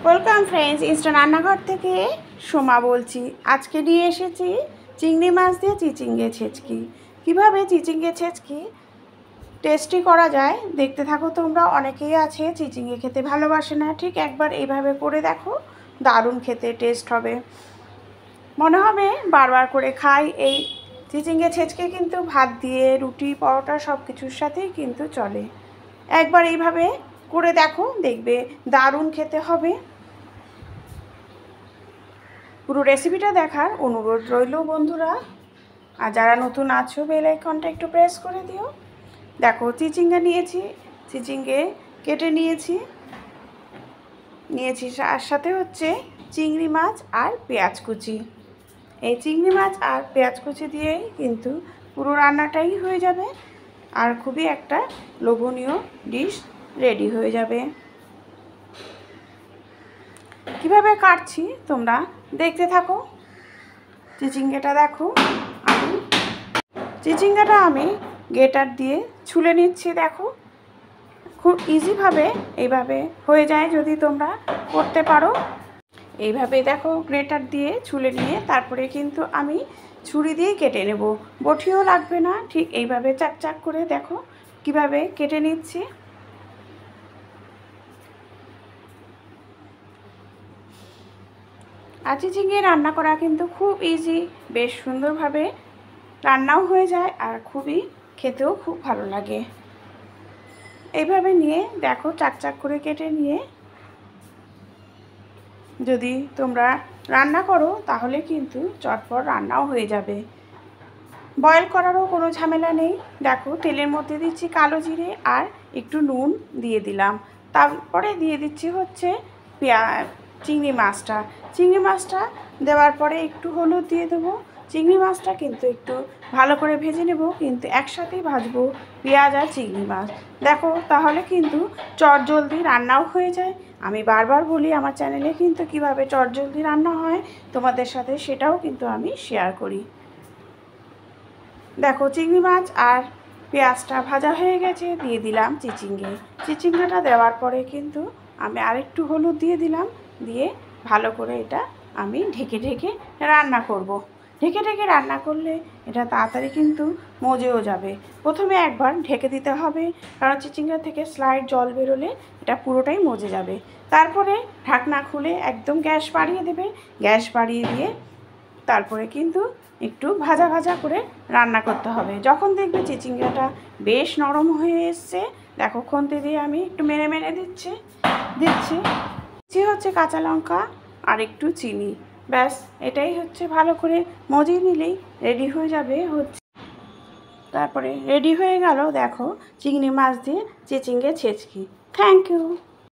Welcome friends, Insta রান্নাঘর থেকে সোমা বলছি। আজকে নিয়ে এসেছি চিংড়ি মাছ দিয়ে চিচিঙ্গে ছেচকি। কিভাবে চিচিঙ্গে ছেচকি টেস্টি করা যায় দেখতে থাকো তোমরা। অনেকেই আছে চিচিঙ্গে খেতে ভালোবাসে না, ঠিক একবার এইভাবে করে দেখো, দারুণ খেতে টেস্ট হবে, মনে হবে বারবার করে খাই। এই চিচিঙ্গে ছেচকি কিন্তু ভাত দিয়ে, রুটি, পরোটা সব কিছুর সাথেই কিন্তু চলে। একবার এইভাবে করে দেখো, দেখবে দারুণ খেতে হবে। পুরো রেসিপিটা দেখার অনুরোধ রইল বন্ধুরা। আর যারা নতুন আছো বেল আইকনটা একটু প্রেস করে দিও। দেখো চিচিঙ্গা নিয়েছি, চিচিঙ্গে কেটে নিয়েছি আর সাথে হচ্ছে চিংড়ি মাছ আর পেঁয়াজ কুচি। এই চিংড়ি মাছ আর পেঁয়াজ কুচি দিয়েই কিন্তু পুরো রান্নাটাই হয়ে যাবে, আর খুবই একটা লোভনীয় ডিশ রেডি হয়ে যাবে। কিভাবে কাটছি তোমরা দেখতে থাকো। চিচিঙ্গাটা দেখো, চিচিঙ্গাটা আমি গ্রেটার দিয়ে ছুলে নিচ্ছি। দেখো খুব ইজিভাবে এইভাবে হয়ে যায় যদি তোমরা করতে পারো। এইভাবে দেখো গ্রেটার দিয়ে ছুলে নিয়ে তারপরে কিন্তু আমি ছুরি দিয়েই কেটে নেব, বটিও লাগবে না। ঠিক এইভাবে চাক চাক করে দেখো কিভাবে কেটে নিচ্ছি। আর চিচিঙ্গে রান্না করা কিন্তু খুব ইজি, বেশ সুন্দরভাবে রান্নাও হয়ে যায় আর খুবই খেতেও খুব ভালো লাগে। এইভাবে নিয়ে দেখো চাক চাক করে কেটে নিয়ে যদি তোমরা রান্না করো তাহলে কিন্তু চটপট রান্নাও হয়ে যাবে, বয়েল করারও কোনো ঝামেলা নেই। দেখো তেলের মধ্যে দিচ্ছি কালো জিরে আর একটু নুন দিয়ে দিলাম, তারপরে দিয়ে দিচ্ছি হচ্ছে চিংড়ি মাছটা দেওয়ার পরে একটু হলুদ দিয়ে দেবো। চিংড়ি মাছটা কিন্তু একটু ভালো করে ভেজে নেব, কিন্তু একসাথেই ভাজবো পেঁয়াজ আর চিংড়ি মাছ। দেখো তাহলে কিন্তু চটজলদি রান্নাও হয়ে যায়। আমি বারবার বলি আমার চ্যানেলে কিন্তু কিভাবে চটজলদি রান্না হয় তোমাদের সাথে সেটাও কিন্তু আমি শেয়ার করি। দেখো চিংড়ি মাছ আর পেঁয়াজটা ভাজা হয়ে গেছে, দিয়ে দিলাম চিচিঙ্গাটা দেওয়ার পরে কিন্তু আমি আরেকটু হলুদ দিয়ে দিলাম, দিয়ে ভালো করে এটা আমি ঢেকে ঢেকে রান্না করব। ঢেকে ঢেকে রান্না করলে এটা তাড়াতাড়ি কিন্তু মজেও যাবে। প্রথমে একবার ঢেকে দিতে হবে, কারণ চিচিঙ্গা থেকে স্লাইড জল বেরোলে এটা পুরোটাই মজে যাবে। তারপরে ঢাকনা খুলে একদম গ্যাস বাড়িয়ে দেবে। গ্যাস বাড়িয়ে দিয়ে তারপরে কিন্তু একটু ভাজা ভাজা করে রান্না করতে হবে। যখন দেখবে চিচিঙ্গাটা বেশ নরম হয়ে এসছে, দেখো খুন্তি দিয়ে আমি একটু মেরে মেরে দিচ্ছি হচ্ছে কাঁচা লঙ্কা আর একটু চিনি, ব্যাস এটাই হচ্ছে। ভালো করে মজিয়ে নিলেই রেডি হয়ে যাবে হচ্ছে। তারপরে রেডি হয়ে গেল দেখো চিংড়ি মাছ দিয়ে চিচিঙ্গে ছেচকি। Thank you.